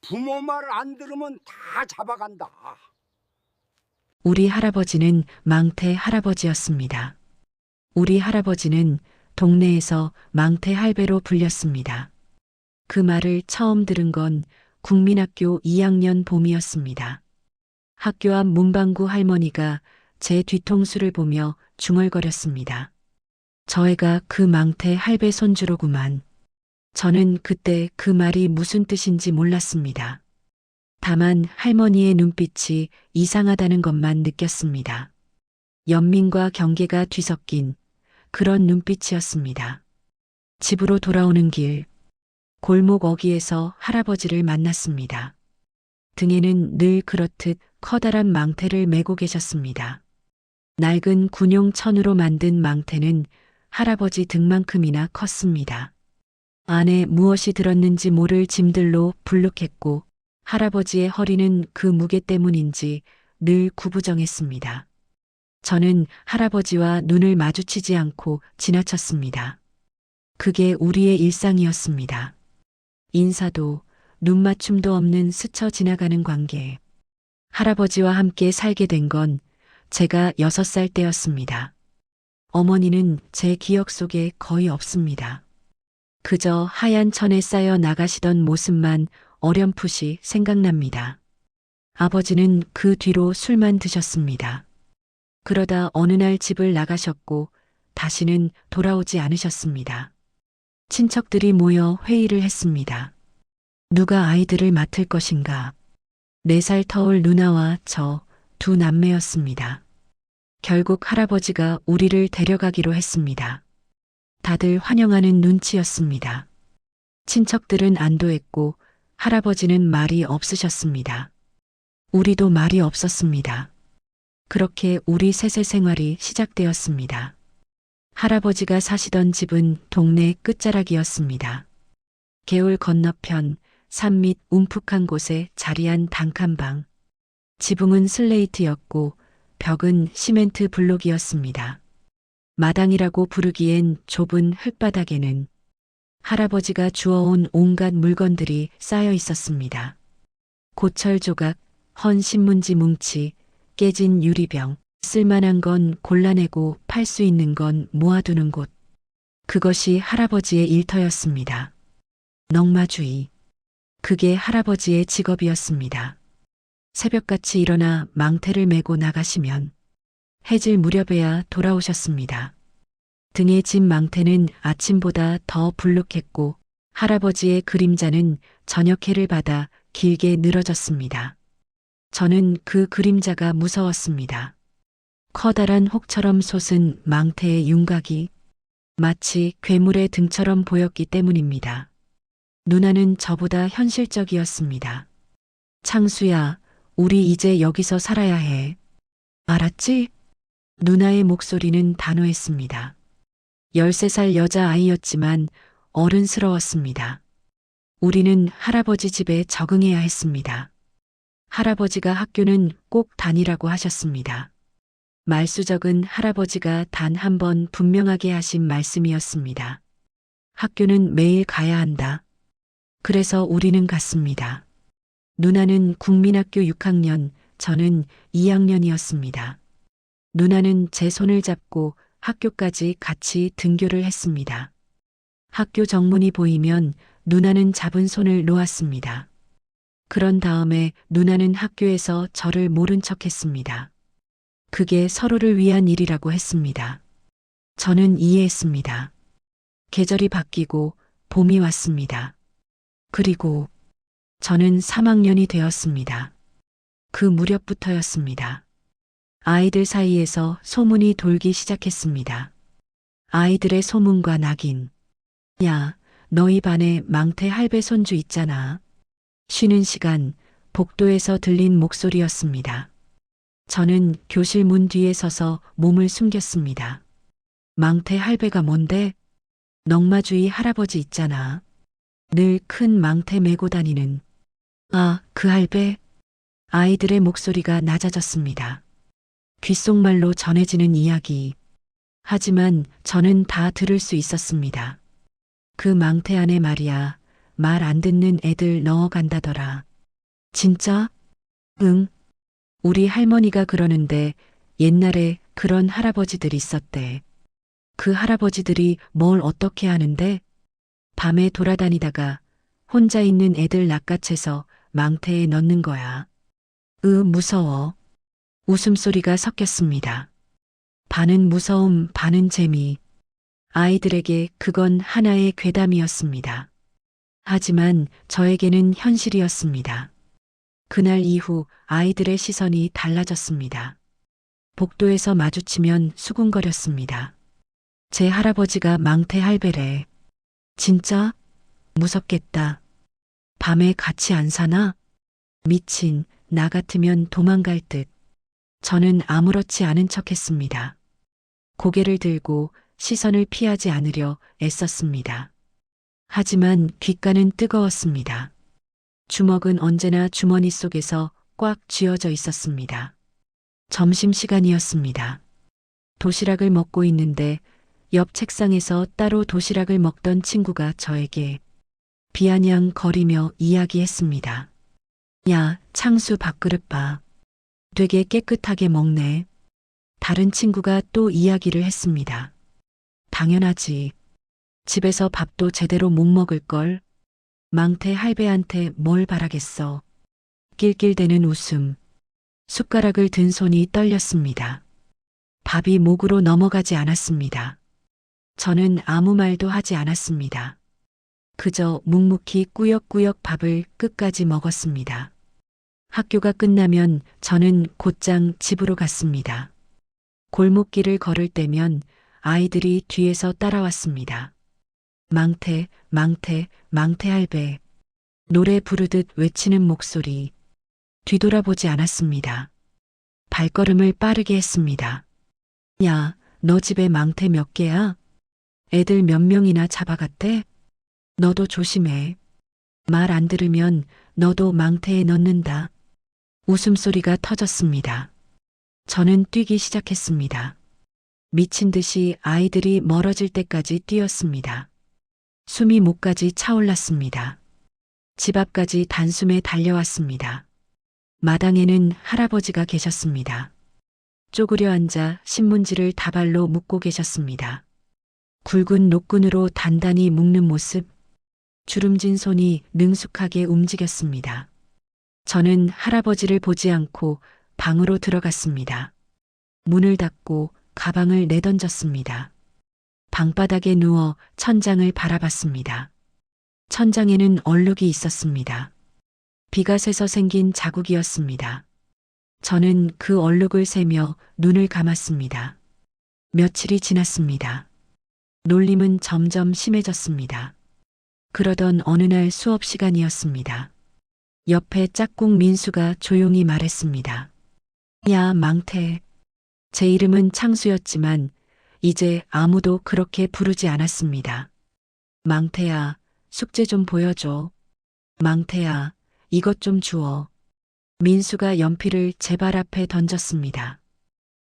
부모 말 안 들으면 다 잡아간다. 우리 할아버지는 망태 할아버지였습니다. 우리 할아버지는 동네에서 망태 할배로 불렸습니다. 그 말을 처음 들은 건 국민학교 2학년 봄이었습니다. 학교 앞 문방구 할머니가 제 뒤통수를 보며 중얼거렸습니다. 저 애가 그 망태 할배 손주로구만. 저는 그때 그 말이 무슨 뜻인지 몰랐습니다. 다만 할머니의 눈빛이 이상하다는 것만 느꼈습니다. 연민과 경계가 뒤섞인 그런 눈빛이었습니다. 집으로 돌아오는 길, 골목 어귀에서 할아버지를 만났습니다. 등에는 늘 그렇듯 커다란 망태를 메고 계셨습니다. 낡은 군용 천으로 만든 망태는 할아버지 등만큼이나 컸습니다. 안에 무엇이 들었는지 모를 짐들로 불룩했고 할아버지의 허리는 그 무게 때문인지 늘 구부정했습니다. 저는 할아버지와 눈을 마주치지 않고 지나쳤습니다. 그게 우리의 일상이었습니다. 인사도 눈맞춤도 없는 스쳐 지나가는 관계. 할아버지와 함께 살게 된 건 제가 6살 때였습니다. 어머니는 제 기억 속에 거의 없습니다. 그저 하얀 천에 쌓여 나가시던 모습만 어렴풋이 생각납니다. 아버지는 그 뒤로 술만 드셨습니다. 그러다 어느 날 집을 나가셨고 다시는 돌아오지 않으셨습니다. 친척들이 모여 회의를 했습니다. 누가 아이들을 맡을 것인가? 4살 터울 누나와 저 두 남매였습니다. 결국 할아버지가 우리를 데려가기로 했습니다. 다들 환영하는 눈치였습니다. 친척들은 안도했고 할아버지는 말이 없으셨습니다. 우리도 말이 없었습니다. 그렇게 우리 셋의 생활이 시작되었습니다. 할아버지가 사시던 집은 동네 끝자락이었습니다. 개울 건너편 산 밑 움푹한 곳에 자리한 단칸방. 지붕은 슬레이트였고 벽은 시멘트 블록이었습니다. 마당이라고 부르기엔 좁은 흙바닥에는 할아버지가 주워온 온갖 물건들이 쌓여 있었습니다. 고철 조각, 헌 신문지 뭉치, 깨진 유리병, 쓸만한 건 골라내고 팔 수 있는 건 모아두는 곳. 그것이 할아버지의 일터였습니다. 넝마주의. 그게 할아버지의 직업이었습니다. 새벽같이 일어나 망태를 메고 나가시면 해질 무렵에야 돌아오셨습니다. 등에 짐 망태는 아침보다 더 불룩했고 할아버지의 그림자는 저녁해를 받아 길게 늘어졌습니다. 저는 그 그림자가 무서웠습니다. 커다란 혹처럼 솟은 망태의 윤곽이 마치 괴물의 등처럼 보였기 때문입니다. 누나는 저보다 현실적이었습니다. 창수야, 우리 이제 여기서 살아야 해. 알았지? 누나의 목소리는 단호했습니다. 13살 여자아이였지만 어른스러웠습니다. 우리는 할아버지 집에 적응해야 했습니다. 할아버지가 학교는 꼭 다니라고 하셨습니다. 말수적은 할아버지가 단 한 번 분명하게 하신 말씀이었습니다. 학교는 매일 가야 한다. 그래서 우리는 갔습니다. 누나는 국민학교 6학년, 저는 2학년이었습니다. 누나는 제 손을 잡고 학교까지 같이 등교를 했습니다. 학교 정문이 보이면 누나는 잡은 손을 놓았습니다. 그런 다음에 누나는 학교에서 저를 모른 척 했습니다. 그게 서로를 위한 일이라고 했습니다. 저는 이해했습니다. 계절이 바뀌고 봄이 왔습니다. 그리고 저는 3학년이 되었습니다. 그 무렵부터였습니다. 아이들 사이에서 소문이 돌기 시작했습니다. 아이들의 소문과 낙인. 야, 너희 반에 망태 할배 손주 있잖아. 쉬는 시간 복도에서 들린 목소리였습니다. 저는 교실 문 뒤에 서서 몸을 숨겼습니다. 망태 할배가 뭔데? 넝마주의 할아버지 있잖아. 늘 큰 망태 메고 다니는. 아, 그 할배? 아이들의 목소리가 낮아졌습니다. 귓속말로 전해지는 이야기. 하지만 저는 다 들을 수 있었습니다. 그 망태 안에 말이야, 말 안 듣는 애들 넣어간다더라. 진짜? 응. 우리 할머니가 그러는데 옛날에 그런 할아버지들이 있었대. 그 할아버지들이 뭘 어떻게 하는데? 밤에 돌아다니다가 혼자 있는 애들 낚아채서 망태에 넣는 거야. 무서워. 웃음소리가 섞였습니다. 반은 무서움, 반은 재미. 아이들에게 그건 하나의 괴담이었습니다. 하지만 저에게는 현실이었습니다. 그날 이후 아이들의 시선이 달라졌습니다. 복도에서 마주치면 수군거렸습니다. 제 할아버지가 망태 할배래. 진짜? 무섭겠다. 밤에 같이 안 사나? 미친, 나 같으면 도망갈 듯. 저는 아무렇지 않은 척 했습니다. 고개를 들고 시선을 피하지 않으려 애썼습니다. 하지만 귓가는 뜨거웠습니다. 주먹은 언제나 주머니 속에서 꽉 쥐어져 있었습니다. 점심시간이었습니다. 도시락을 먹고 있는데 옆 책상에서 따로 도시락을 먹던 친구가 저에게 비아냥거리며 이야기했습니다. 야, 창수 밥그릇 봐. 되게 깨끗하게 먹네. 다른 친구가 또 이야기를 했습니다. 당연하지. 집에서 밥도 제대로 못 먹을걸. 망태 할배한테 뭘 바라겠어. 낄낄대는 웃음. 숟가락을 든 손이 떨렸습니다. 밥이 목으로 넘어가지 않았습니다. 저는 아무 말도 하지 않았습니다. 그저 묵묵히 꾸역꾸역 밥을 끝까지 먹었습니다. 학교가 끝나면 저는 곧장 집으로 갔습니다. 골목길을 걸을 때면 아이들이 뒤에서 따라왔습니다. 망태, 망태, 망태 할배. 노래 부르듯 외치는 목소리. 뒤돌아보지 않았습니다. 발걸음을 빠르게 했습니다. 야, 너 집에 망태 몇 개야? 애들 몇 명이나 잡아갔대? 너도 조심해. 말 안 들으면 너도 망태에 넣는다. 웃음소리가 터졌습니다. 저는 뛰기 시작했습니다. 미친 듯이 아이들이 멀어질 때까지 뛰었습니다. 숨이 목까지 차올랐습니다. 집 앞까지 단숨에 달려왔습니다. 마당에는 할아버지가 계셨습니다. 쪼그려 앉아 신문지를 다발로 묶고 계셨습니다. 굵은 노끈으로 단단히 묶는 모습, 주름진 손이 능숙하게 움직였습니다. 저는 할아버지를 보지 않고 방으로 들어갔습니다. 문을 닫고 가방을 내던졌습니다. 방바닥에 누워 천장을 바라봤습니다. 천장에는 얼룩이 있었습니다. 비가 새서 생긴 자국이었습니다. 저는 그 얼룩을 세며 눈을 감았습니다. 며칠이 지났습니다. 놀림은 점점 심해졌습니다. 그러던 어느 날 수업 시간이었습니다. 옆에 짝꿍 민수가 조용히 말했습니다. 야, 망태. 제 이름은 창수였지만 이제 아무도 그렇게 부르지 않았습니다. 망태야, 숙제 좀 보여줘. 망태야, 이것 좀 주워. 민수가 연필을 제 발 앞에 던졌습니다.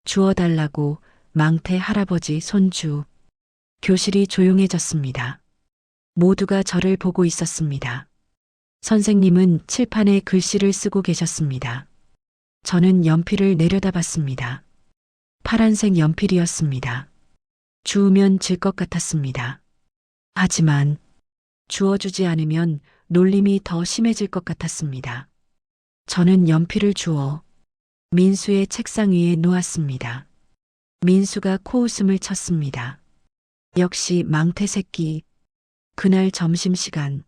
주워달라고 망태 할아버지 손주. 교실이 조용해졌습니다. 모두가 저를 보고 있었습니다. 선생님은 칠판에 글씨를 쓰고 계셨습니다. 저는 연필을 내려다봤습니다. 파란색 연필이었습니다. 주우면 질 것 같았습니다. 하지만 주워주지 않으면 놀림이 더 심해질 것 같았습니다. 저는 연필을 주워 민수의 책상 위에 놓았습니다. 민수가 코웃음을 쳤습니다. 역시 망태 새끼. 그날 점심시간.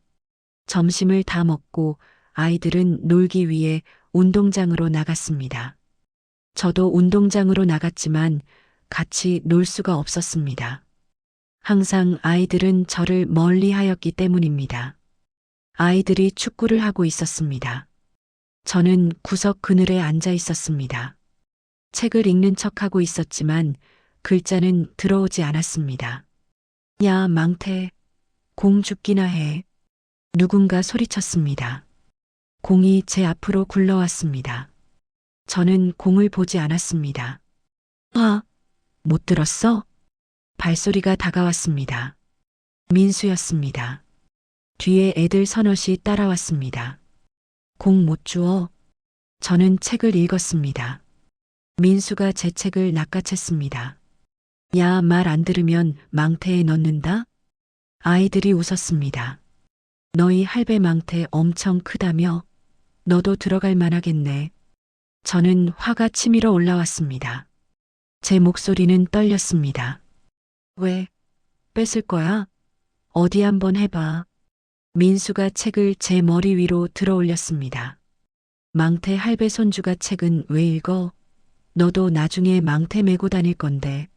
점심을 다 먹고 아이들은 놀기 위해 운동장으로 나갔습니다. 저도 운동장으로 나갔지만 같이 놀 수가 없었습니다. 항상 아이들은 저를 멀리 하였기 때문입니다. 아이들이 축구를 하고 있었습니다. 저는 구석 그늘에 앉아 있었습니다. 책을 읽는 척하고 있었지만 글자는 들어오지 않았습니다. 야, 망태. 공 죽기나 해. 누군가 소리쳤습니다. 공이 제 앞으로 굴러왔습니다. 저는 공을 보지 않았습니다. 못 들었어? 발소리가 다가왔습니다. 민수였습니다. 뒤에 애들 서너이 따라왔습니다. 공 못 주어. 저는 책을 읽었습니다. 민수가 제 책을 낚아챘습니다. 야, 말 안 들으면 망태에 넣는다? 아이들이 웃었습니다. 너희 할배 망태 엄청 크다며? 너도 들어갈 만하겠네. 저는 화가 치밀어 올라왔습니다. 제 목소리는 떨렸습니다. 왜? 뺏을 거야? 어디 한번 해봐. 민수가 책을 제 머리 위로 들어 올렸습니다. 망태 할배 손주가 책은 왜 읽어? 너도 나중에 망태 메고 다닐 건데.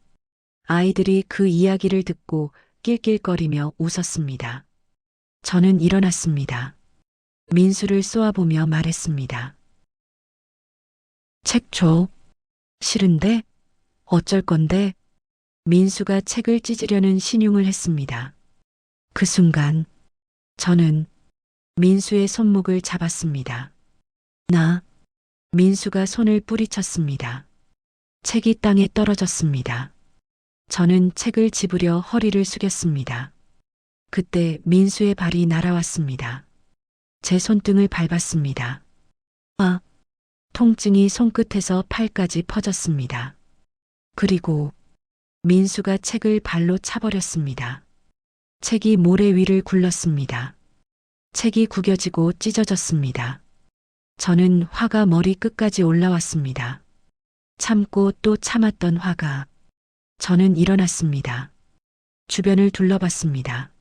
아이들이 그 이야기를 듣고 낄낄거리며 웃었습니다. 저는 일어났습니다. 민수를 쏘아보며 말했습니다. 책 줘. 싫은데? 어쩔 건데? 민수가 책을 찢으려는 신용을 했습니다. 그 순간 저는 민수의 손목을 잡았습니다. 민수가 손을 뿌리쳤습니다. 책이 땅에 떨어졌습니다. 저는 책을 집으려 허리를 숙였습니다. 그때 민수의 발이 날아왔습니다. 제 손등을 밟았습니다. 통증이 손끝에서 팔까지 퍼졌습니다. 그리고 민수가 책을 발로 차버렸습니다. 책이 모래 위를 굴렀습니다. 책이 구겨지고 찢어졌습니다. 저는 화가 머리 끝까지 올라왔습니다. 참고 또 참았던 화가. 저는 일어났습니다. 주변을 둘러봤습니다.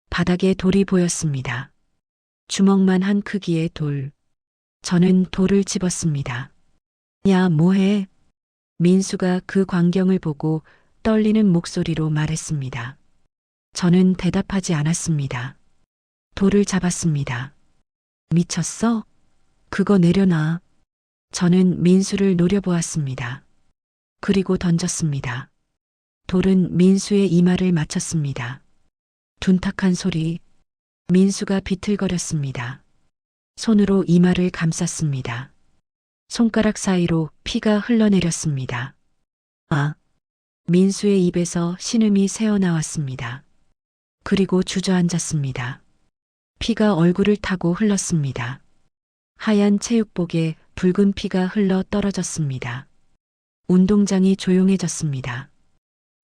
바닥에 돌이 보였습니다. 주먹만 한 크기의 돌. 저는 돌을 집었습니다. 야, 뭐해? 민수가 그 광경을 보고 떨리는 목소리로 말했습니다. 저는 대답하지 않았습니다. 돌을 잡았습니다. 미쳤어? 그거 내려놔. 저는 민수를 노려보았습니다. 그리고 던졌습니다. 돌은 민수의 이마를 맞췄습니다. 둔탁한 소리. 민수가 비틀거렸습니다. 손으로 이마를 감쌌습니다. 손가락 사이로 피가 흘러내렸습니다. 민수의 입에서 신음이 새어나왔습니다. 그리고 주저앉았습니다. 피가 얼굴을 타고 흘렀습니다. 하얀 체육복에 붉은 피가 흘러 떨어졌습니다. 운동장이 조용해졌습니다.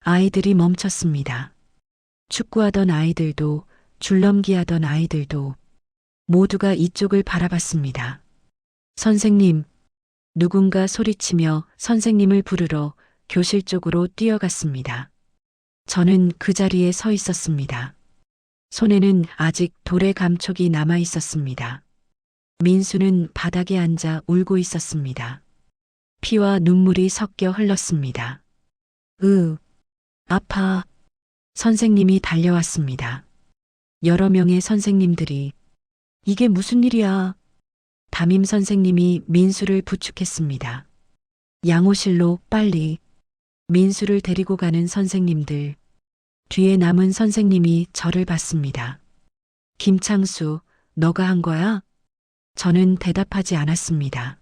아이들이 멈췄습니다. 축구하던 아이들도 줄넘기하던 아이들도 모두가 이쪽을 바라봤습니다. 선생님, 누군가 소리치며 선생님을 부르러 교실 쪽으로 뛰어갔습니다. 저는 그 자리에 서 있었습니다. 손에는 아직 돌의 감촉이 남아 있었습니다. 민수는 바닥에 앉아 울고 있었습니다. 피와 눈물이 섞여 흘렀습니다. 아파. 선생님이 달려왔습니다. 여러 명의 선생님들이 이게 무슨 일이야? 담임 선생님이 민수를 부축했습니다. 양호실로 빨리. 민수를 데리고 가는 선생님들. 뒤에 남은 선생님이 저를 봤습니다. 김창수, 너가 한 거야? 저는 대답하지 않았습니다.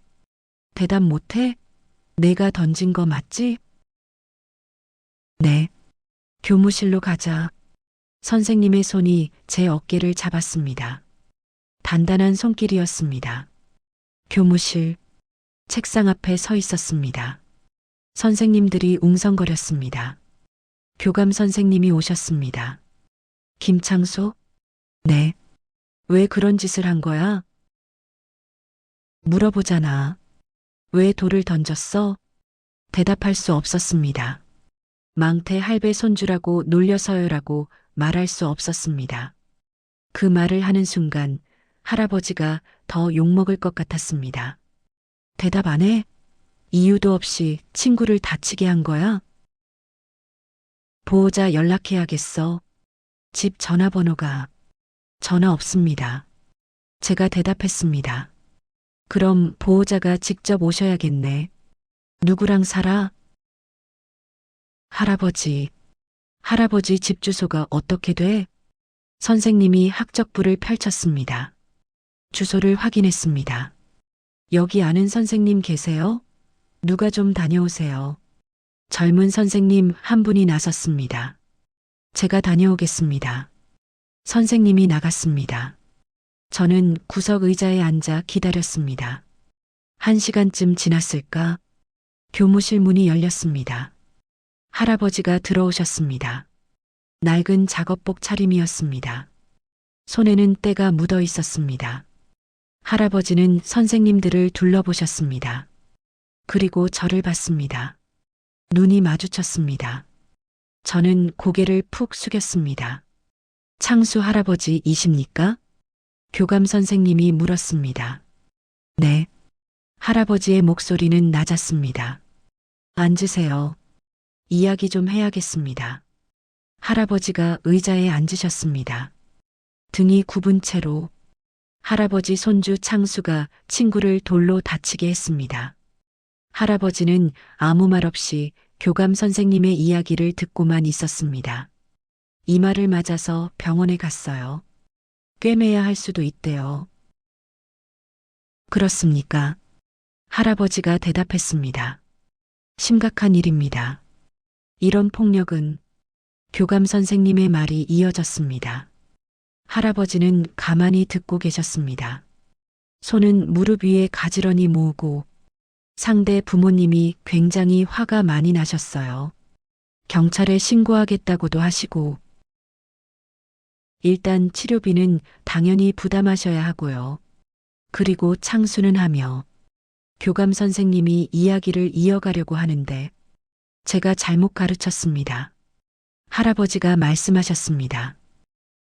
대답 못해? 내가 던진 거 맞지? 네. 교무실로 가자. 선생님의 손이 제 어깨를 잡았습니다. 단단한 손길이었습니다. 교무실, 책상 앞에 서 있었습니다. 선생님들이 웅성거렸습니다. 교감 선생님이 오셨습니다. 김창수? 네. 왜 그런 짓을 한 거야? 물어보잖아. 왜 돌을 던졌어? 대답할 수 없었습니다. 망태 할배 손주라고 놀려서요라고 말할 수 없었습니다. 그 말을 하는 순간 할아버지가 더 욕먹을 것 같았습니다. 대답 안 해? 이유도 없이 친구를 다치게 한 거야? 보호자 연락해야겠어. 집 전화번호가. 전화 없습니다. 제가 대답했습니다. 그럼 보호자가 직접 오셔야겠네. 누구랑 살아? 할아버지. 할아버지 집 주소가 어떻게 돼? 선생님이 학적부를 펼쳤습니다. 주소를 확인했습니다. 여기 아는 선생님 계세요? 누가 좀 다녀오세요. 젊은 선생님 한 분이 나섰습니다. 제가 다녀오겠습니다. 선생님이 나갔습니다. 저는 구석 의자에 앉아 기다렸습니다. 1시간쯤 지났을까? 교무실 문이 열렸습니다. 할아버지가 들어오셨습니다. 낡은 작업복 차림이었습니다. 손에는 때가 묻어 있었습니다. 할아버지는 선생님들을 둘러보셨습니다. 그리고 저를 봤습니다. 눈이 마주쳤습니다. 저는 고개를 푹 숙였습니다. 창수 할아버지이십니까? 교감 선생님이 물었습니다. 네. 할아버지의 목소리는 낮았습니다. 앉으세요. 이야기 좀 해야겠습니다. 할아버지가 의자에 앉으셨습니다. 등이 굽은 채로 할아버지 손주 창수가 친구를 돌로 다치게 했습니다. 할아버지는 아무 말 없이 교감 선생님의 이야기를 듣고만 있었습니다. 이 말을 맞아서 병원에 갔어요. 꿰매야 할 수도 있대요. 그렇습니까? 할아버지가 대답했습니다. 심각한 일입니다. 이런 폭력은 교감 선생님의 말이 이어졌습니다. 할아버지는 가만히 듣고 계셨습니다. 손은 무릎 위에 가지런히 모으고 상대 부모님이 굉장히 화가 많이 나셨어요. 경찰에 신고하겠다고도 하시고 일단 치료비는 당연히 부담하셔야 하고요. 그리고 창수는 하며 교감 선생님이 이야기를 이어가려고 하는데 제가 잘못 가르쳤습니다. 할아버지가 말씀하셨습니다.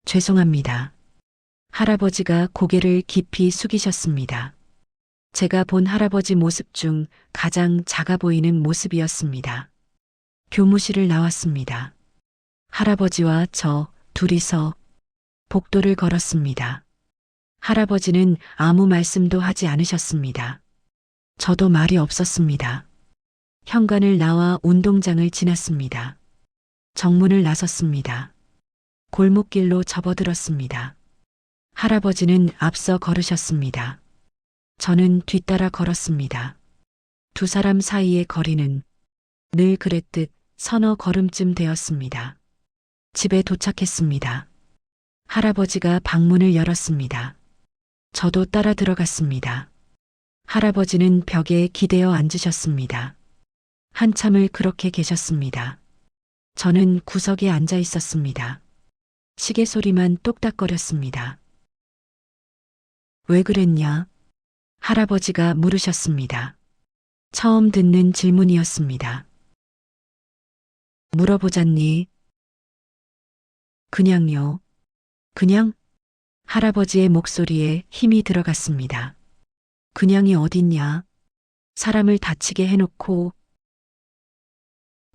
죄송합니다. 할아버지가 고개를 깊이 숙이셨습니다. 제가 본 할아버지 모습 중 가장 작아 보이는 모습이었습니다. 교무실을 나왔습니다. 할아버지와 저 둘이서 복도를 걸었습니다. 할아버지는 아무 말씀도 하지 않으셨습니다. 저도 말이 없었습니다. 현관을 나와 운동장을 지났습니다. 정문을 나섰습니다. 골목길로 접어들었습니다. 할아버지는 앞서 걸으셨습니다. 저는 뒤따라 걸었습니다. 두 사람 사이의 거리는 늘 그랬듯 서너 걸음쯤 되었습니다. 집에 도착했습니다. 할아버지가 방문을 열었습니다. 저도 따라 들어갔습니다. 할아버지는 벽에 기대어 앉으셨습니다. 한참을 그렇게 계셨습니다. 저는 구석에 앉아 있었습니다. 시계 소리만 똑딱거렸습니다. 왜 그랬냐? 할아버지가 물으셨습니다. 처음 듣는 질문이었습니다. 물어보잖니? 그냥요. 그냥? 할아버지의 목소리에 힘이 들어갔습니다. 그냥이 어딨냐? 사람을 다치게 해놓고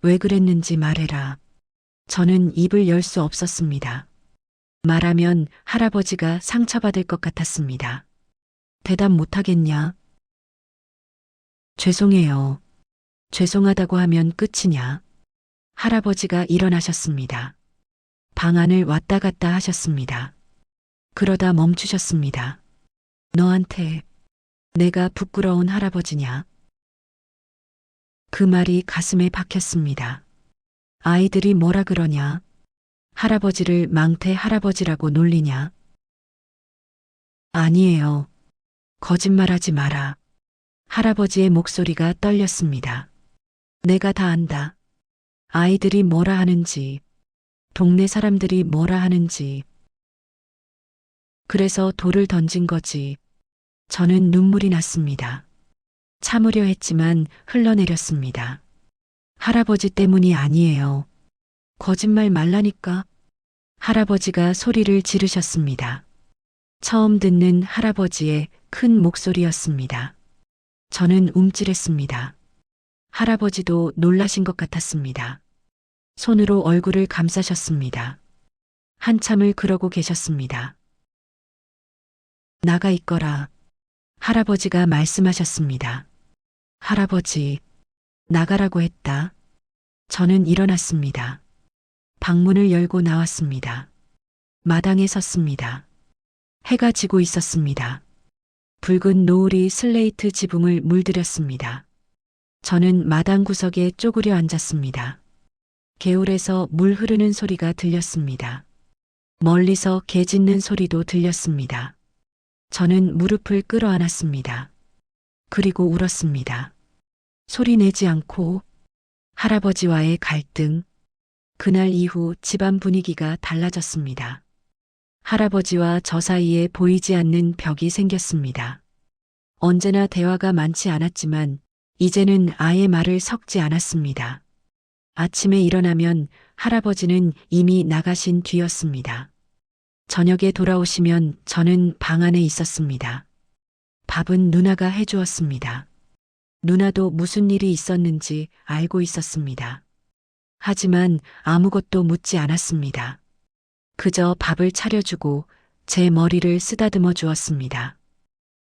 왜 그랬는지 말해라. 저는 입을 열 수 없었습니다. 말하면 할아버지가 상처받을 것 같았습니다. 대답 못하겠냐? 죄송해요. 죄송하다고 하면 끝이냐? 할아버지가 일어나셨습니다. 방 안을 왔다 갔다 하셨습니다. 그러다 멈추셨습니다. 너한테 내가 부끄러운 할아버지냐? 그 말이 가슴에 박혔습니다. 아이들이 뭐라 그러냐? 할아버지를 망태 할아버지라고 놀리냐? 아니에요. 거짓말하지 마라. 할아버지의 목소리가 떨렸습니다. 내가 다 안다. 아이들이 뭐라 하는지, 동네 사람들이 뭐라 하는지. 그래서 돌을 던진 거지. 저는 눈물이 났습니다. 참으려 했지만 흘러내렸습니다. 할아버지 때문이 아니에요. 거짓말 말라니까. 할아버지가 소리를 지르셨습니다. 처음 듣는 할아버지의 큰 목소리였습니다. 저는 움찔했습니다. 할아버지도 놀라신 것 같았습니다. 손으로 얼굴을 감싸셨습니다. 한참을 그러고 계셨습니다. 나가 있거라. 할아버지가 말씀하셨습니다. 할아버지, 나가라고 했다. 저는 일어났습니다. 방문을 열고 나왔습니다. 마당에 섰습니다. 해가 지고 있었습니다. 붉은 노을이 슬레이트 지붕을 물들였습니다. 저는 마당 구석에 쪼그려 앉았습니다. 개울에서 물 흐르는 소리가 들렸습니다. 멀리서 개 짖는 소리도 들렸습니다. 저는 무릎을 끌어안았습니다. 그리고 울었습니다. 소리 내지 않고 할아버지와의 갈등. 그날 이후 집안 분위기가 달라졌습니다. 할아버지와 저 사이에 보이지 않는 벽이 생겼습니다. 언제나 대화가 많지 않았지만 이제는 아예 말을 섞지 않았습니다. 아침에 일어나면 할아버지는 이미 나가신 뒤였습니다. 저녁에 돌아오시면 저는 방 안에 있었습니다. 밥은 누나가 해주었습니다. 누나도 무슨 일이 있었는지 알고 있었습니다. 하지만 아무것도 묻지 않았습니다. 그저 밥을 차려주고 제 머리를 쓰다듬어 주었습니다.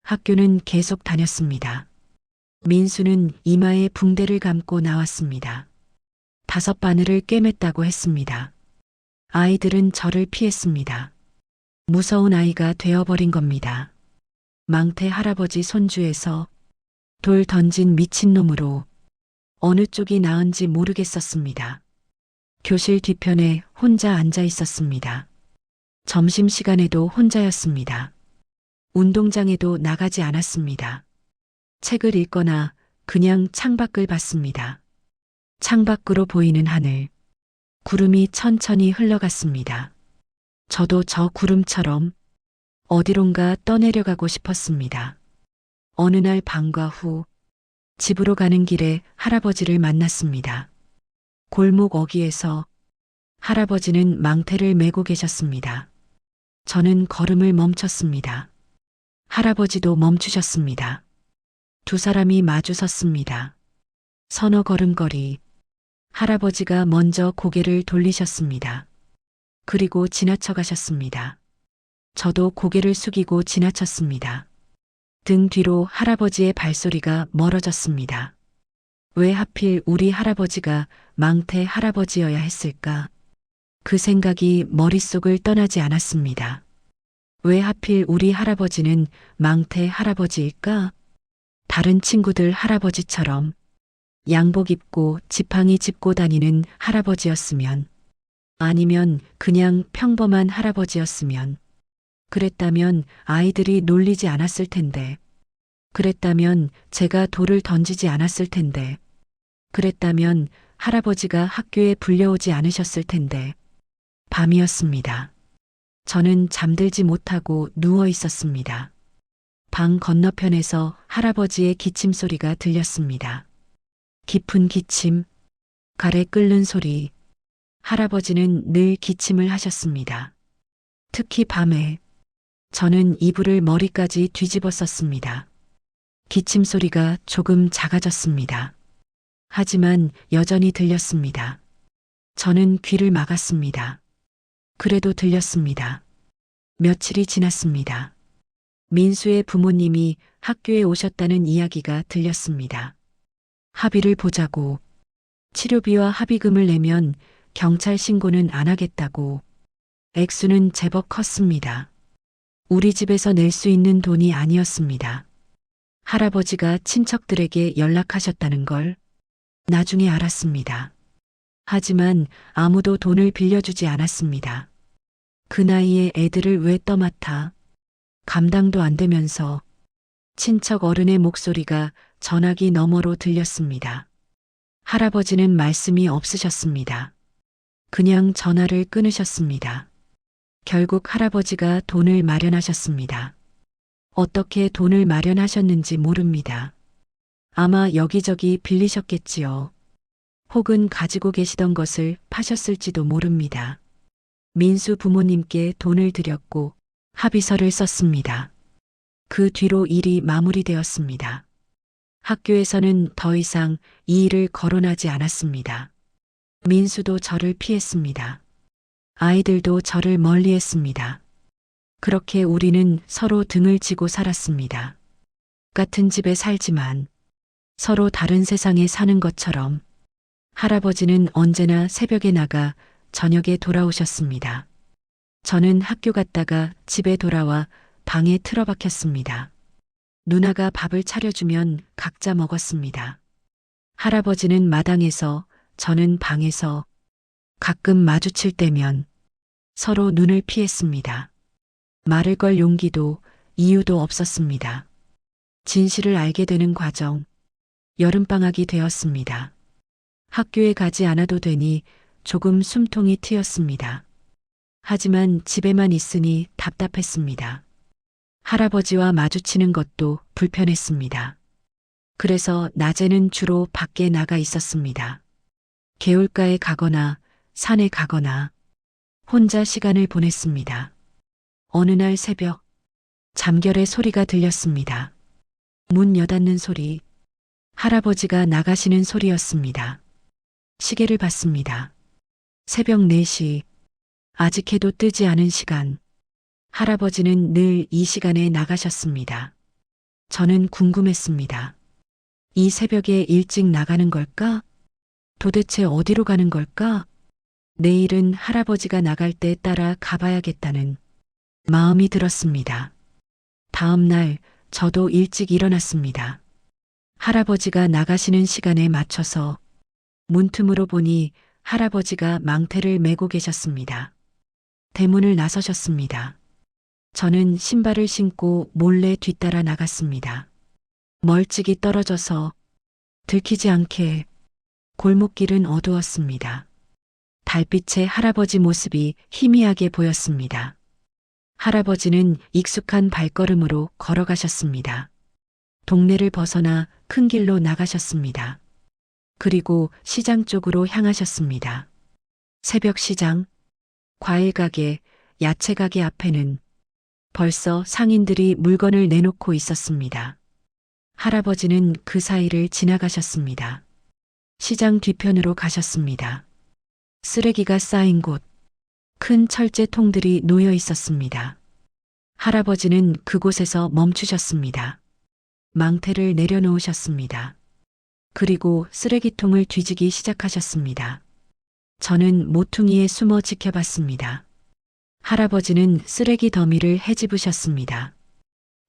학교는 계속 다녔습니다. 민수는 이마에 붕대를 감고 나왔습니다. 5바늘을 꿰맸다고 했습니다. 아이들은 저를 피했습니다. 무서운 아이가 되어버린 겁니다. 망태 할아버지 손주에서 돌 던진 미친놈으로 어느 쪽이 나은지 모르겠었습니다. 교실 뒤편에 혼자 앉아 있었습니다. 점심시간에도 혼자였습니다. 운동장에도 나가지 않았습니다. 책을 읽거나 그냥 창밖을 봤습니다. 창밖으로 보이는 하늘. 구름이 천천히 흘러갔습니다. 저도 저 구름처럼 어디론가 떠내려가고 싶었습니다. 어느 날 방과 후 집으로 가는 길에 할아버지를 만났습니다. 골목 어귀에서 할아버지는 망태를 메고 계셨습니다. 저는 걸음을 멈췄습니다. 할아버지도 멈추셨습니다. 두 사람이 마주 섰습니다. 서너 걸음거리. 할아버지가 먼저 고개를 돌리셨습니다. 그리고 지나쳐 가셨습니다. 저도 고개를 숙이고 지나쳤습니다. 등 뒤로 할아버지의 발소리가 멀어졌습니다. 왜 하필 우리 할아버지가 망태 할아버지여야 했을까? 그 생각이 머릿속을 떠나지 않았습니다. 왜 하필 우리 할아버지는 망태 할아버지일까? 다른 친구들 할아버지처럼 양복 입고 지팡이 짚고 다니는 할아버지였으면, 아니면 그냥 평범한 할아버지였으면, 그랬다면 아이들이 놀리지 않았을 텐데, 그랬다면 제가 돌을 던지지 않았을 텐데, 그랬다면 할아버지가 학교에 불려오지 않으셨을 텐데. 밤이었습니다. 저는 잠들지 못하고 누워 있었습니다. 방 건너편에서 할아버지의 기침 소리가 들렸습니다. 깊은 기침, 가래 끓는 소리. 할아버지는 늘 기침을 하셨습니다. 특히 밤에. 저는 이불을 머리까지 뒤집어 썼습니다. 기침 소리가 조금 작아졌습니다. 하지만 여전히 들렸습니다. 저는 귀를 막았습니다. 그래도 들렸습니다. 며칠이 지났습니다. 민수의 부모님이 학교에 오셨다는 이야기가 들렸습니다. 합의를 보자고, 치료비와 합의금을 내면 경찰 신고는 안 하겠다고. 액수는 제법 컸습니다. 우리 집에서 낼 수 있는 돈이 아니었습니다. 할아버지가 친척들에게 연락하셨다는 걸 나중에 알았습니다. 하지만 아무도 돈을 빌려주지 않았습니다. 그 나이에 애들을 왜 떠맡아? 감당도 안 되면서. 친척 어른의 목소리가 전화기 너머로 들렸습니다. 할아버지는 말씀이 없으셨습니다. 그냥 전화를 끊으셨습니다. 결국 할아버지가 돈을 마련하셨습니다. 어떻게 돈을 마련하셨는지 모릅니다. 아마 여기저기 빌리셨겠지요. 혹은 가지고 계시던 것을 파셨을지도 모릅니다. 민수 부모님께 돈을 드렸고 합의서를 썼습니다. 그 뒤로 일이 마무리되었습니다. 학교에서는 더 이상 이 일을 거론하지 않았습니다. 민수도 저를 피했습니다. 아이들도 저를 멀리했습니다. 그렇게 우리는 서로 등을 지고 살았습니다. 같은 집에 살지만 서로 다른 세상에 사는 것처럼. 할아버지는 언제나 새벽에 나가 저녁에 돌아오셨습니다. 저는 학교 갔다가 집에 돌아와 방에 틀어박혔습니다. 누나가 밥을 차려주면 각자 먹었습니다. 할아버지는 마당에서, 저는 방에서. 가끔 마주칠 때면 서로 눈을 피했습니다. 말을 걸 용기도, 이유도 없었습니다. 진실을 알게 되는 과정, 여름방학이 되었습니다. 학교에 가지 않아도 되니 조금 숨통이 트였습니다. 하지만 집에만 있으니 답답했습니다. 할아버지와 마주치는 것도 불편했습니다. 그래서 낮에는 주로 밖에 나가 있었습니다. 개울가에 가거나 산에 가거나 혼자 시간을 보냈습니다. 어느 날 새벽, 잠결의 소리가 들렸습니다. 문 여닫는 소리, 할아버지가 나가시는 소리였습니다. 시계를 봤습니다. 새벽 4시, 아직 해도 뜨지 않은 시간. 할아버지는 늘 이 시간에 나가셨습니다. 저는 궁금했습니다. 이 새벽에 일찍 나가는 걸까? 도대체 어디로 가는 걸까? 내일은 할아버지가 나갈 때 따라 가봐야겠다는 마음이 들었습니다. 다음 날 저도 일찍 일어났습니다. 할아버지가 나가시는 시간에 맞춰서 문틈으로 보니 할아버지가 망태를 메고 계셨습니다. 대문을 나서셨습니다. 저는 신발을 신고 몰래 뒤따라 나갔습니다. 멀찍이 떨어져서 들키지 않게. 골목길은 어두웠습니다. 달빛에 할아버지 모습이 희미하게 보였습니다. 할아버지는 익숙한 발걸음으로 걸어가셨습니다. 동네를 벗어나 큰 길로 나가셨습니다. 그리고 시장 쪽으로 향하셨습니다. 새벽 시장, 과일 가게, 야채 가게 앞에는 벌써 상인들이 물건을 내놓고 있었습니다. 할아버지는 그 사이를 지나가셨습니다. 시장 뒤편으로 가셨습니다. 쓰레기가 쌓인 곳, 큰 철제통들이 놓여 있었습니다. 할아버지는 그곳에서 멈추셨습니다. 망태를 내려놓으셨습니다. 그리고 쓰레기통을 뒤지기 시작하셨습니다. 저는 모퉁이에 숨어 지켜봤습니다. 할아버지는 쓰레기 더미를 헤집으셨습니다.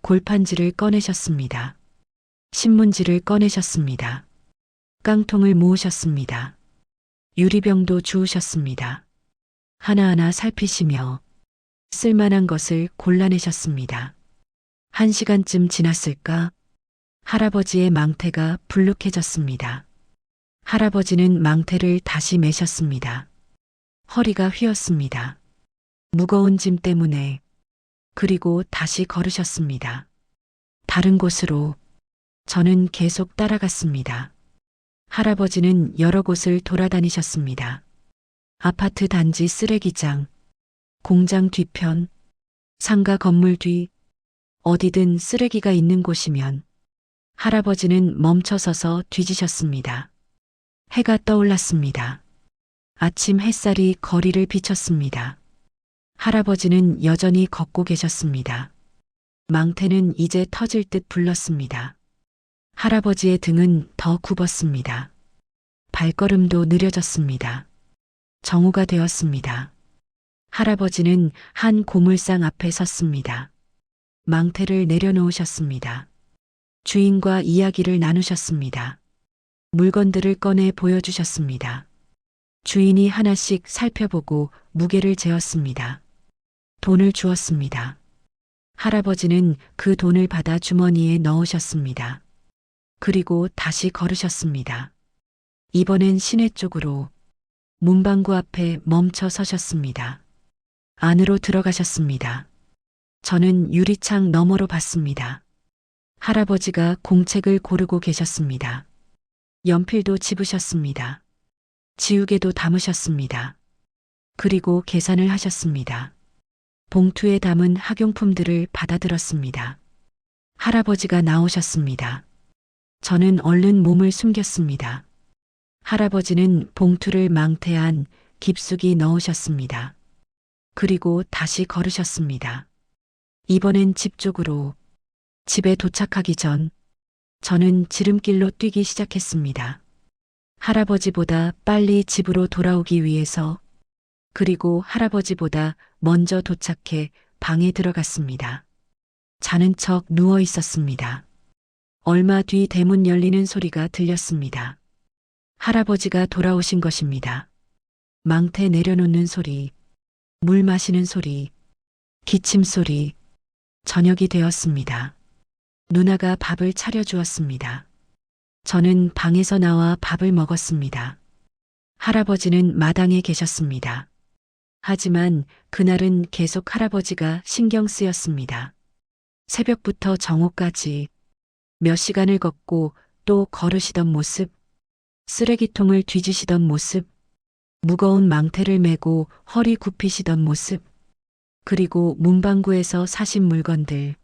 골판지를 꺼내셨습니다. 신문지를 꺼내셨습니다. 깡통을 모으셨습니다. 유리병도 주우셨습니다. 하나하나 살피시며 쓸만한 것을 골라내셨습니다. 1시간쯤 지났을까? 할아버지의 망태가 불룩해졌습니다. 할아버지는 망태를 다시 매셨습니다. 허리가 휘었습니다. 무거운 짐 때문에. 그리고 다시 걸으셨습니다. 다른 곳으로. 저는 계속 따라갔습니다. 할아버지는 여러 곳을 돌아다니셨습니다. 아파트 단지 쓰레기장, 공장 뒤편, 상가 건물 뒤, 어디든 쓰레기가 있는 곳이면 할아버지는 멈춰서서 뒤지셨습니다. 해가 떠올랐습니다. 아침 햇살이 거리를 비쳤습니다. 할아버지는 여전히 걷고 계셨습니다. 망태는 이제 터질 듯 불렀습니다. 할아버지의 등은 더 굽었습니다. 발걸음도 느려졌습니다. 정오가 되었습니다. 할아버지는 한 고물상 앞에 섰습니다. 망태를 내려놓으셨습니다. 주인과 이야기를 나누셨습니다. 물건들을 꺼내 보여주셨습니다. 주인이 하나씩 살펴보고 무게를 재었습니다. 돈을 주었습니다. 할아버지는 그 돈을 받아 주머니에 넣으셨습니다. 그리고 다시 걸으셨습니다. 이번엔 시내 쪽으로. 문방구 앞에 멈춰 서셨습니다. 안으로 들어가셨습니다. 저는 유리창 너머로 봤습니다. 할아버지가 공책을 고르고 계셨습니다. 연필도 집으셨습니다. 지우개도 담으셨습니다. 그리고 계산을 하셨습니다. 봉투에 담은 학용품들을 받아들었습니다. 할아버지가 나오셨습니다. 저는 얼른 몸을 숨겼습니다. 할아버지는 봉투를 망태 안 깊숙이 넣으셨습니다. 그리고 다시 걸으셨습니다. 이번엔 집 쪽으로. 집에 도착하기 전 저는 지름길로 뛰기 시작했습니다. 할아버지보다 빨리 집으로 돌아오기 위해서. 그리고 할아버지보다 먼저 도착해 방에 들어갔습니다. 자는 척 누워 있었습니다. 얼마 뒤 대문 열리는 소리가 들렸습니다. 할아버지가 돌아오신 것입니다. 망태 내려놓는 소리, 물 마시는 소리, 기침 소리. 저녁이 되었습니다. 누나가 밥을 차려주었습니다. 저는 방에서 나와 밥을 먹었습니다. 할아버지는 마당에 계셨습니다. 하지만 그날은 계속 할아버지가 신경 쓰였습니다. 새벽부터 정오까지 몇 시간을 걷고 또 걸으시던 모습, 쓰레기통을 뒤지시던 모습, 무거운 망태를 메고 허리 굽히시던 모습, 그리고 문방구에서 사신 물건들.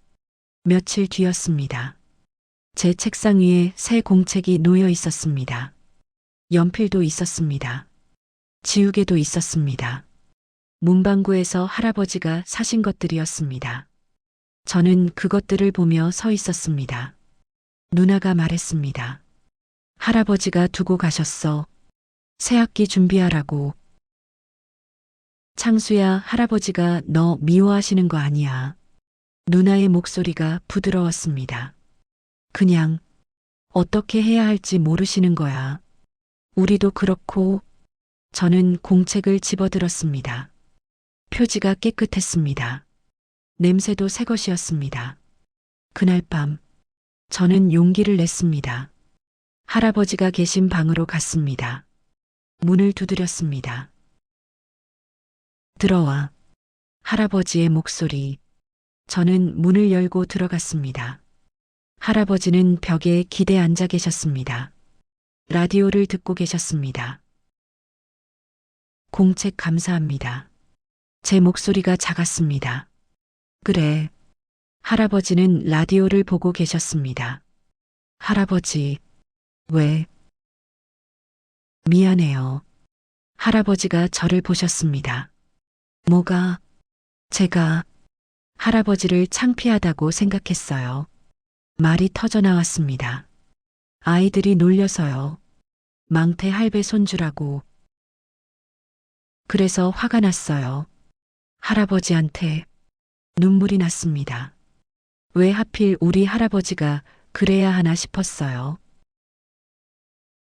며칠 뒤였습니다. 제 책상 위에 새 공책이 놓여 있었습니다. 연필도 있었습니다. 지우개도 있었습니다. 문방구에서 할아버지가 사신 것들이었습니다. 저는 그것들을 보며 서 있었습니다. 누나가 말했습니다. 할아버지가 두고 가셨어. 새학기 준비하라고. 창수야, 할아버지가 너 미워하시는 거 아니야. 누나의 목소리가 부드러웠습니다. 그냥 어떻게 해야 할지 모르시는 거야. 우리도 그렇고. 저는 공책을 집어들었습니다. 표지가 깨끗했습니다. 냄새도 새 것이었습니다. 그날 밤 저는 용기를 냈습니다. 할아버지가 계신 방으로 갔습니다. 문을 두드렸습니다. 들어와. 할아버지의 목소리. 저는 문을 열고 들어갔습니다. 할아버지는 벽에 기대 앉아 계셨습니다. 라디오를 듣고 계셨습니다. 공책 감사합니다. 제 목소리가 작았습니다. 그래. 할아버지는 라디오를 보고 계셨습니다. 할아버지, 왜? 미안해요. 할아버지가 저를 보셨습니다. 뭐가? 제가 할아버지를 창피하다고 생각했어요. 말이 터져 나왔습니다. 아이들이 놀려서요. 망태 할배 손주라고. 그래서 화가 났어요. 할아버지한테. 눈물이 났습니다. 왜 하필 우리 할아버지가 그래야 하나 싶었어요.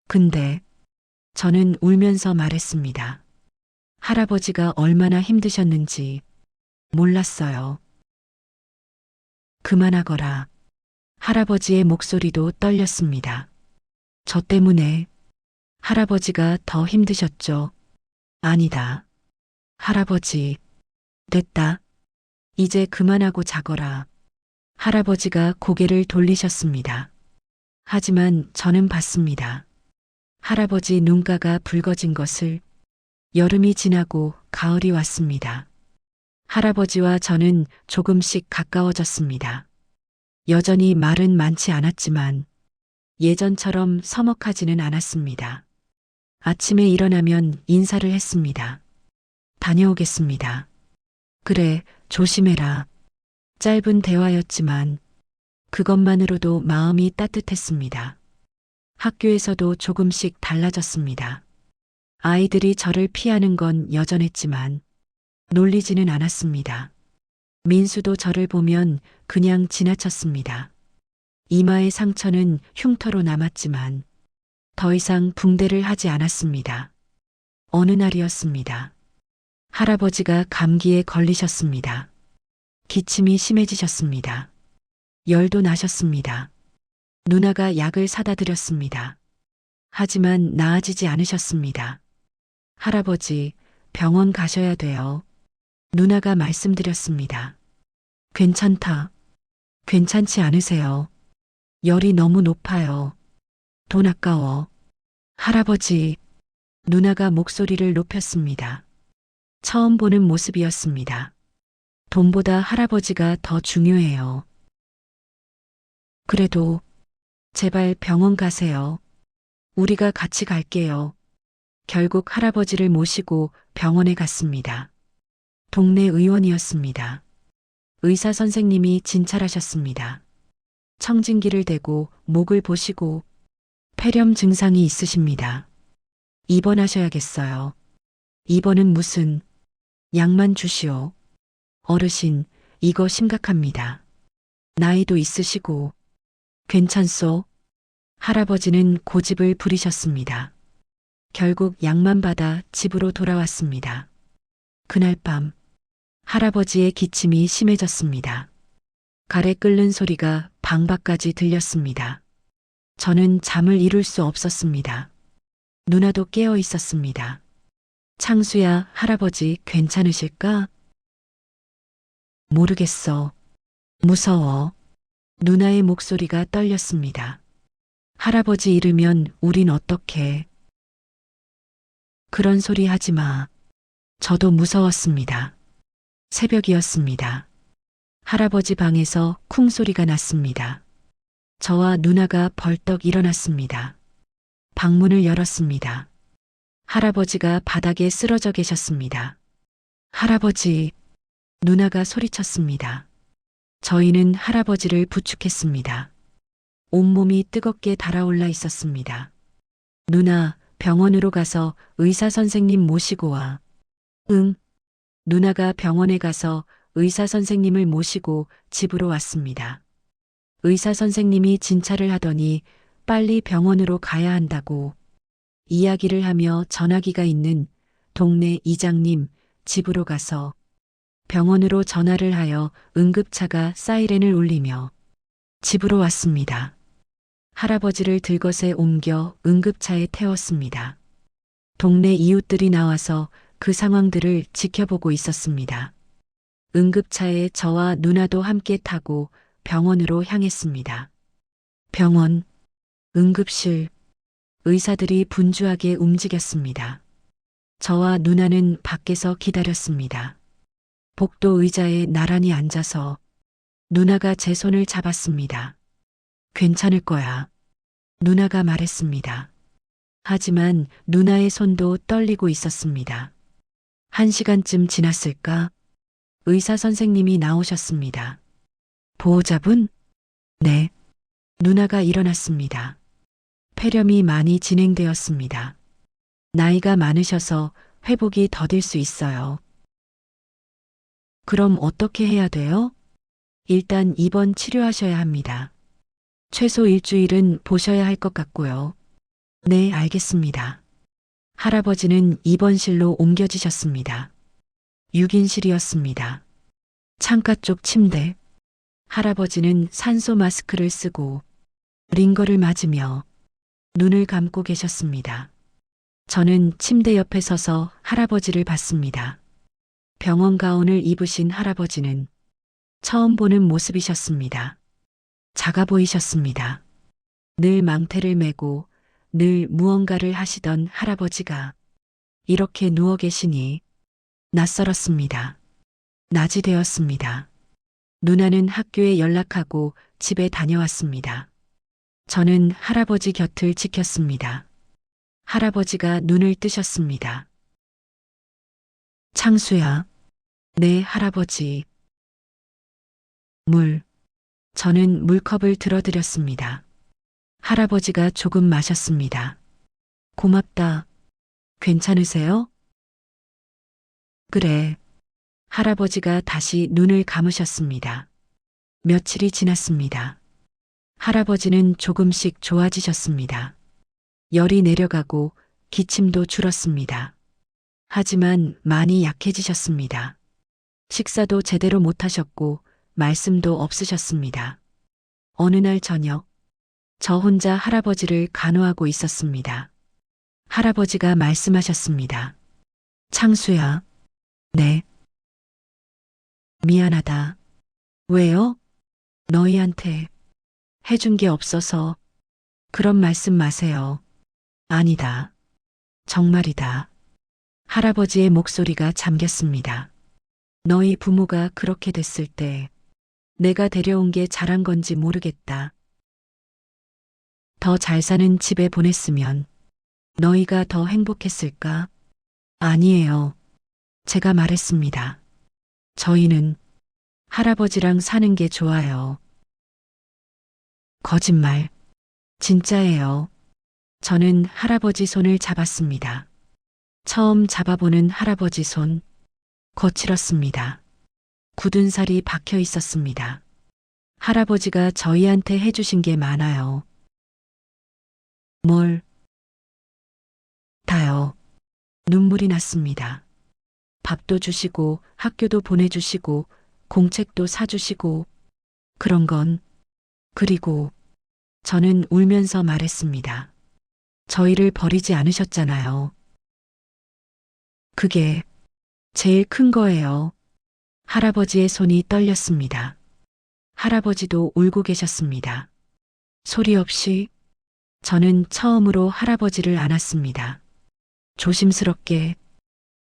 근데 저는 울면서 말했습니다. 할아버지가 얼마나 힘드셨는지 몰랐어요. 그만하거라. 할아버지의 목소리도 떨렸습니다. 저 때문에 할아버지가 더 힘드셨죠? 아니다. 할아버지, 됐다. 이제 그만하고 자거라. 할아버지가 고개를 돌리셨습니다. 하지만 저는 봤습니다. 할아버지 눈가가 붉어진 것을. 여름이 지나고 가을이 왔습니다. 할아버지와 저는 조금씩 가까워졌습니다. 여전히 말은 많지 않았지만 예전처럼 서먹하지는 않았습니다. 아침에 일어나면 인사를 했습니다. 다녀오겠습니다. 그래, 조심해라. 짧은 대화였지만 그것만으로도 마음이 따뜻했습니다. 학교에서도 조금씩 달라졌습니다. 아이들이 저를 피하는 건 여전했지만 놀리지는 않았습니다. 민수도 저를 보면 그냥 지나쳤습니다. 이마의 상처는 흉터로 남았지만 더 이상 붕대를 하지 않았습니다. 어느 날이었습니다. 할아버지가 감기에 걸리셨습니다. 기침이 심해지셨습니다. 열도 나셨습니다. 누나가 약을 사다 드렸습니다. 하지만 나아지지 않으셨습니다. 할아버지, 병원 가셔야 돼요. 누나가 말씀드렸습니다. 괜찮다. 괜찮지 않으세요. 열이 너무 높아요. 돈 아까워. 할아버지, 누나가 목소리를 높였습니다. 처음 보는 모습이었습니다. 돈보다 할아버지가 더 중요해요. 그래도 제발 병원 가세요. 우리가 같이 갈게요. 결국 할아버지를 모시고 병원에 갔습니다. 동네 의원이었습니다. 의사 선생님이 진찰하셨습니다. 청진기를 대고 목을 보시고 폐렴 증상이 있으십니다. 입원하셔야겠어요. 입원은 무슨, 약만 주시오. 어르신, 이거 심각합니다. 나이도 있으시고. 괜찮소? 할아버지는 고집을 부리셨습니다. 결국 약만 받아 집으로 돌아왔습니다. 그날 밤 할아버지의 기침이 심해졌습니다. 가래 끓는 소리가 방 밖까지 들렸습니다. 저는 잠을 이룰 수 없었습니다. 누나도 깨어 있었습니다. 창수야, 할아버지 괜찮으실까? 모르겠어. 무서워. 누나의 목소리가 떨렸습니다. 할아버지 잃으면 우린 어떡해. 그런 소리 하지 마. 저도 무서웠습니다. 새벽이었습니다. 할아버지 방에서 쿵 소리가 났습니다. 저와 누나가 벌떡 일어났습니다. 방문을 열었습니다. 할아버지가 바닥에 쓰러져 계셨습니다. 할아버지, 누나가 소리쳤습니다. 저희는 할아버지를 부축했습니다. 온몸이 뜨겁게 달아올라 있었습니다. 누나, 병원으로 가서 의사 선생님 모시고 와. 응. 누나가 병원에 가서 의사 선생님을 모시고 집으로 왔습니다. 의사 선생님이 진찰을 하더니 빨리 병원으로 가야 한다고 이야기를 하며 전화기가 있는 동네 이장님 집으로 가서 병원으로 전화를 하여 응급차가 사이렌을 울리며 집으로 왔습니다. 할아버지를 들것에 옮겨 응급차에 태웠습니다. 동네 이웃들이 나와서 그 상황들을 지켜보고 있었습니다. 응급차에 저와 누나도 함께 타고 병원으로 향했습니다. 병원, 응급실, 의사들이 분주하게 움직였습니다. 저와 누나는 밖에서 기다렸습니다. 복도 의자에 나란히 앉아서 누나가 제 손을 잡았습니다. 괜찮을 거야. 누나가 말했습니다. 하지만 누나의 손도 떨리고 있었습니다. 1시간쯤 지났을까? 의사 선생님이 나오셨습니다. 보호자분? 네. 누나가 일어났습니다. 폐렴이 많이 진행되었습니다. 나이가 많으셔서 회복이 더딜 수 있어요. 그럼 어떻게 해야 돼요? 일단 입원 치료하셔야 합니다. 최소 일주일은 보셔야 할 것 같고요. 네, 알겠습니다. 할아버지는 입원실로 옮겨지셨습니다. 6인실이었습니다. 창가 쪽 침대. 할아버지는 산소 마스크를 쓰고 링거를 맞으며 눈을 감고 계셨습니다. 저는 침대 옆에 서서 할아버지를 봤습니다. 병원 가운을 입으신 할아버지는 처음 보는 모습이셨습니다. 작아 보이셨습니다. 늘 망태를 메고 늘 무언가를 하시던 할아버지가 이렇게 누워 계시니 낯설었습니다. 낮이 되었습니다. 누나는 학교에 연락하고 집에 다녀왔습니다. 저는 할아버지 곁을 지켰습니다. 할아버지가 눈을 뜨셨습니다. 창수야. 네, 할아버지. 물. 저는 물컵을 들어드렸습니다. 할아버지가 조금 마셨습니다. 고맙다. 괜찮으세요? 그래. 할아버지가 다시 눈을 감으셨습니다. 며칠이 지났습니다. 할아버지는 조금씩 좋아지셨습니다. 열이 내려가고 기침도 줄었습니다. 하지만 많이 약해지셨습니다. 식사도 제대로 못하셨고 말씀도 없으셨습니다. 어느 날 저녁, 저 혼자 할아버지를 간호하고 있었습니다. 할아버지가 말씀하셨습니다. 창수야. 네. 미안하다. 왜요? 너희한테 해준 게 없어서. 그런 말씀 마세요. 아니다. 정말이다. 할아버지의 목소리가 잠겼습니다. 너희 부모가 그렇게 됐을 때 내가 데려온 게 잘한 건지 모르겠다. 더 잘 사는 집에 보냈으면 너희가 더 행복했을까? 아니에요. 제가 말했습니다. 저희는 할아버지랑 사는 게 좋아요. 거짓말. 진짜예요. 저는 할아버지 손을 잡았습니다. 처음 잡아보는 할아버지 손. 거칠었습니다. 굳은 살이 박혀 있었습니다. 할아버지가 저희한테 해주신 게 많아요. 뭘? 다요. 눈물이 났습니다. 밥도 주시고 학교도 보내주시고 공책도 사주시고 그런 건. 그리고 저는 울면서 말했습니다. 저희를 버리지 않으셨잖아요. 그게 제일 큰 거예요. 할아버지의 손이 떨렸습니다. 할아버지도 울고 계셨습니다. 소리 없이 저는 처음으로 할아버지를 안았습니다. 조심스럽게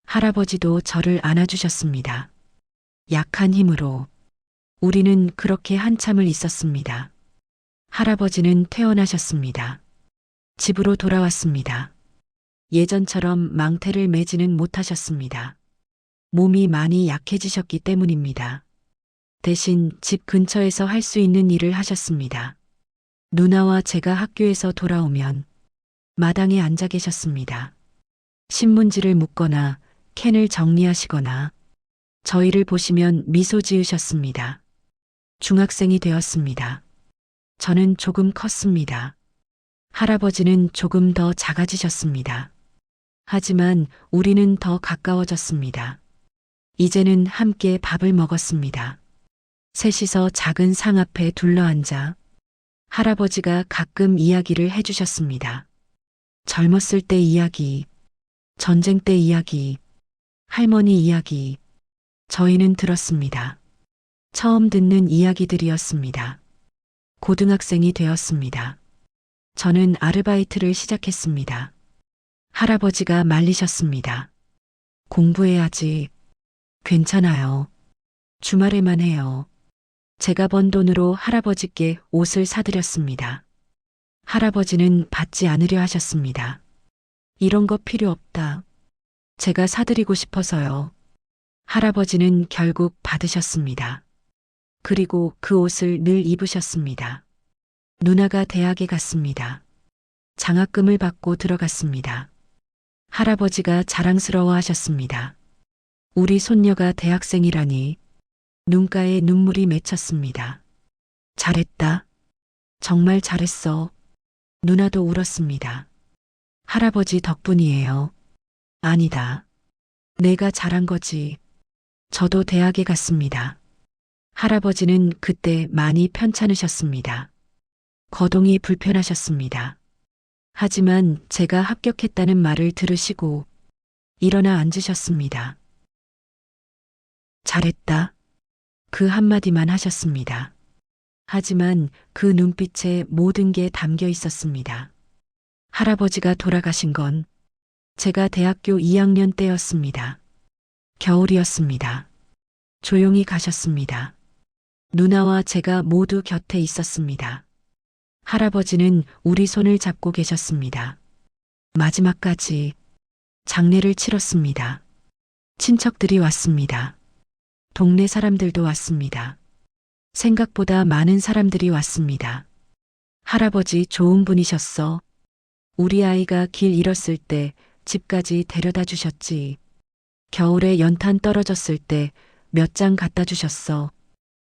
할아버지도 저를 안아주셨습니다. 약한 힘으로 우리는 그렇게 한참을 있었습니다. 할아버지는 퇴원하셨습니다. 집으로 돌아왔습니다. 예전처럼 망태를 매지는 못하셨습니다. 몸이 많이 약해지셨기 때문입니다. 대신 집 근처에서 할 수 있는 일을 하셨습니다. 누나와 제가 학교에서 돌아오면 마당에 앉아 계셨습니다. 신문지를 묶거나 캔을 정리하시거나 저희를 보시면 미소 지으셨습니다. 중학생이 되었습니다. 저는 조금 컸습니다. 할아버지는 조금 더 작아지셨습니다. 하지만 우리는 더 가까워졌습니다. 이제는 함께 밥을 먹었습니다. 셋이서 작은 상 앞에 둘러앉아 할아버지가 가끔 이야기를 해주셨습니다. 젊었을 때 이야기, 전쟁 때 이야기, 할머니 이야기, 저희는 들었습니다. 처음 듣는 이야기들이었습니다. 고등학생이 되었습니다. 저는 아르바이트를 시작했습니다. 할아버지가 말리셨습니다. 공부해야지. 괜찮아요. 주말에만 해요. 제가 번 돈으로 할아버지께 옷을 사드렸습니다. 할아버지는 받지 않으려 하셨습니다. 이런 거 필요 없다. 제가 사드리고 싶어서요. 할아버지는 결국 받으셨습니다. 그리고 그 옷을 늘 입으셨습니다. 누나가 대학에 갔습니다. 장학금을 받고 들어갔습니다. 할아버지가 자랑스러워 하셨습니다. 우리 손녀가 대학생이라니. 눈가에 눈물이 맺혔습니다. 잘했다. 정말 잘했어. 누나도 울었습니다. 할아버지 덕분이에요. 아니다. 내가 잘한 거지. 저도 대학에 갔습니다. 할아버지는 그때 많이 편찮으셨습니다. 거동이 불편하셨습니다. 하지만 제가 합격했다는 말을 들으시고 일어나 앉으셨습니다. 잘했다. 그 한마디만 하셨습니다. 하지만 그 눈빛에 모든 게 담겨 있었습니다. 할아버지가 돌아가신 건 제가 대학교 2학년 때였습니다. 겨울이었습니다. 조용히 가셨습니다. 누나와 제가 모두 곁에 있었습니다. 할아버지는 우리 손을 잡고 계셨습니다. 마지막까지 장례를 치렀습니다. 친척들이 왔습니다. 동네 사람들도 왔습니다. 생각보다 많은 사람들이 왔습니다. 할아버지 좋은 분이셨어. 우리 아이가 길 잃었을 때 집까지 데려다 주셨지. 겨울에 연탄 떨어졌을 때 몇 장 갖다 주셨어.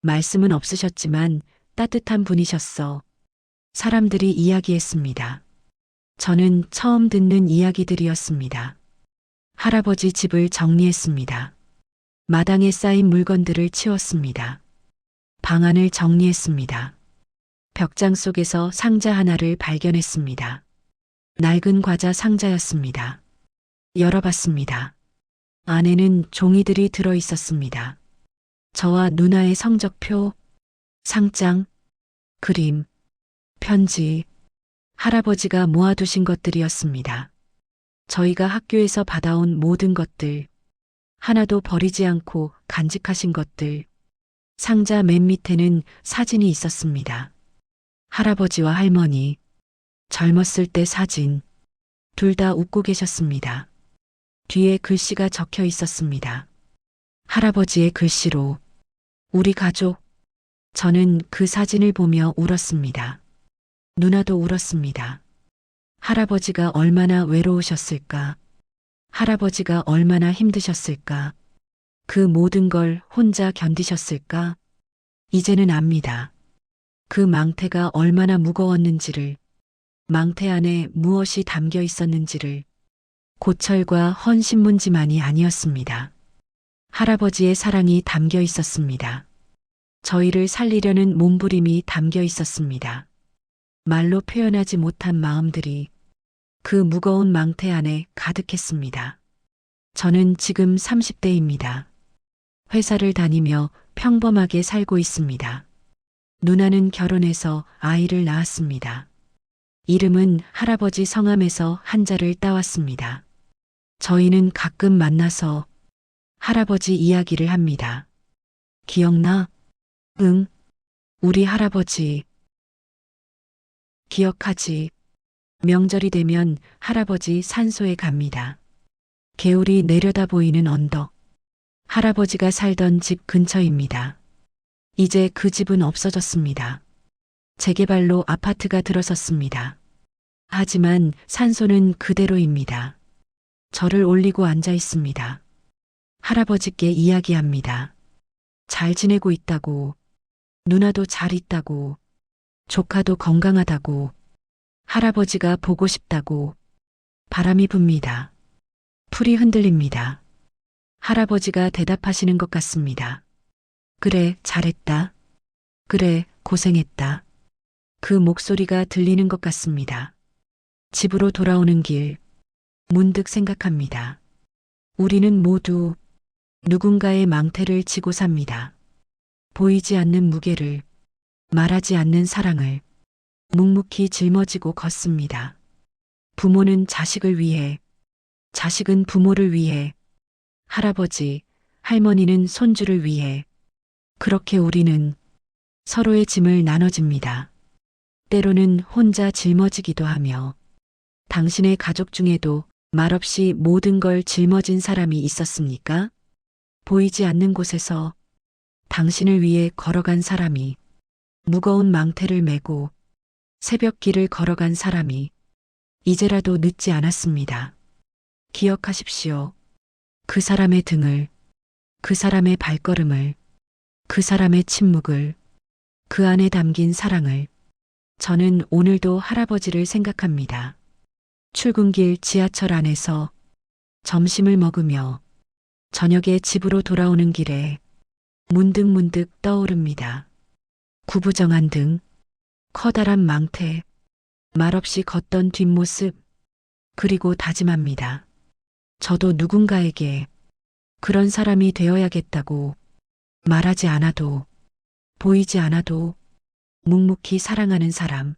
말씀은 없으셨지만 따뜻한 분이셨어. 사람들이 이야기했습니다. 저는 처음 듣는 이야기들이었습니다. 할아버지 집을 정리했습니다. 마당에 쌓인 물건들을 치웠습니다. 방안을 정리했습니다. 벽장 속에서 상자 하나를 발견했습니다. 낡은 과자 상자였습니다. 열어봤습니다. 안에는 종이들이 들어 있었습니다. 저와 누나의 성적표, 상장, 그림, 편지, 할아버지가 모아두신 것들이었습니다. 저희가 학교에서 받아온 모든 것들, 하나도 버리지 않고 간직하신 것들, 상자 맨 밑에는 사진이 있었습니다. 할아버지와 할머니, 젊었을 때 사진, 둘 다 웃고 계셨습니다. 뒤에 글씨가 적혀 있었습니다. 할아버지의 글씨로, 우리 가족. 저는 그 사진을 보며 울었습니다. 누나도 울었습니다. 할아버지가 얼마나 외로우셨을까? 할아버지가 얼마나 힘드셨을까? 그 모든 걸 혼자 견디셨을까? 이제는 압니다. 그 망태가 얼마나 무거웠는지를, 망태 안에 무엇이 담겨 있었는지를. 고철과 헌 신문지만이 아니었습니다. 할아버지의 사랑이 담겨 있었습니다. 저희를 살리려는 몸부림이 담겨 있었습니다. 말로 표현하지 못한 마음들이 그 무거운 망태 안에 가득했습니다. 저는 지금 30대입니다. 회사를 다니며 평범하게 살고 있습니다. 누나는 결혼해서 아이를 낳았습니다. 이름은 할아버지 성함에서 한자를 따왔습니다. 저희는 가끔 만나서 할아버지 이야기를 합니다. 기억나? 응, 우리 할아버지. 기억하지? 명절이 되면 할아버지 산소에 갑니다. 개울이 내려다 보이는 언덕. 할아버지가 살던 집 근처입니다. 이제 그 집은 없어졌습니다. 재개발로 아파트가 들어섰습니다. 하지만 산소는 그대로입니다. 저를 올리고 앉아 있습니다. 할아버지께 이야기합니다. 잘 지내고 있다고, 누나도 잘 있다고, 조카도 건강하다고, 할아버지가 보고 싶다고. 바람이 붑니다. 풀이 흔들립니다. 할아버지가 대답하시는 것 같습니다. 그래, 잘했다. 그래, 고생했다. 그 목소리가 들리는 것 같습니다. 집으로 돌아오는 길, 문득 생각합니다. 우리는 모두 누군가의 망태를 지고 삽니다. 보이지 않는 무게를, 말하지 않는 사랑을 묵묵히 짊어지고 걷습니다. 부모는 자식을 위해, 자식은 부모를 위해, 할아버지, 할머니는 손주를 위해, 그렇게 우리는 서로의 짐을 나눠집니다. 때로는 혼자 짊어지기도 하며, 당신의 가족 중에도 말없이 모든 걸 짊어진 사람이 있었습니까? 보이지 않는 곳에서 당신을 위해 걸어간 사람이, 무거운 망태를 메고 새벽길을 걸어간 사람이, 이제라도 늦지 않았습니다. 기억하십시오. 그 사람의 등을, 그 사람의 발걸음을, 그 사람의 침묵을, 그 안에 담긴 사랑을. 저는 오늘도 할아버지를 생각합니다. 출근길 지하철 안에서 점심을 먹으며 저녁에 집으로 돌아오는 길에 문득문득 떠오릅니다. 구부정한 등, 커다란 망태, 말없이 걷던 뒷모습, 그리고 다짐합니다. 저도 누군가에게 그런 사람이 되어야겠다고. 말하지 않아도, 보이지 않아도 묵묵히 사랑하는 사람.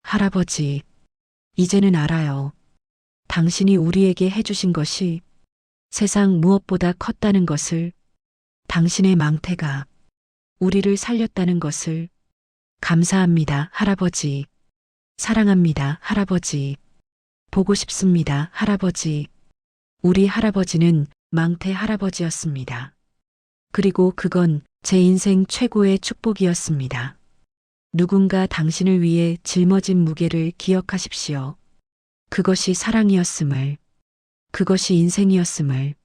할아버지, 이제는 알아요. 당신이 우리에게 해주신 것이 세상 무엇보다 컸다는 것을, 당신의 망태가 우리를 살렸다는 것을. 감사합니다, 할아버지. 사랑합니다, 할아버지. 보고 싶습니다, 할아버지. 우리 할아버지는 망태 할아버지였습니다. 그리고 그건 제 인생 최고의 축복이었습니다. 누군가 당신을 위해 짊어진 무게를 기억하십시오. 그것이 사랑이었음을, 그것이 인생이었음을.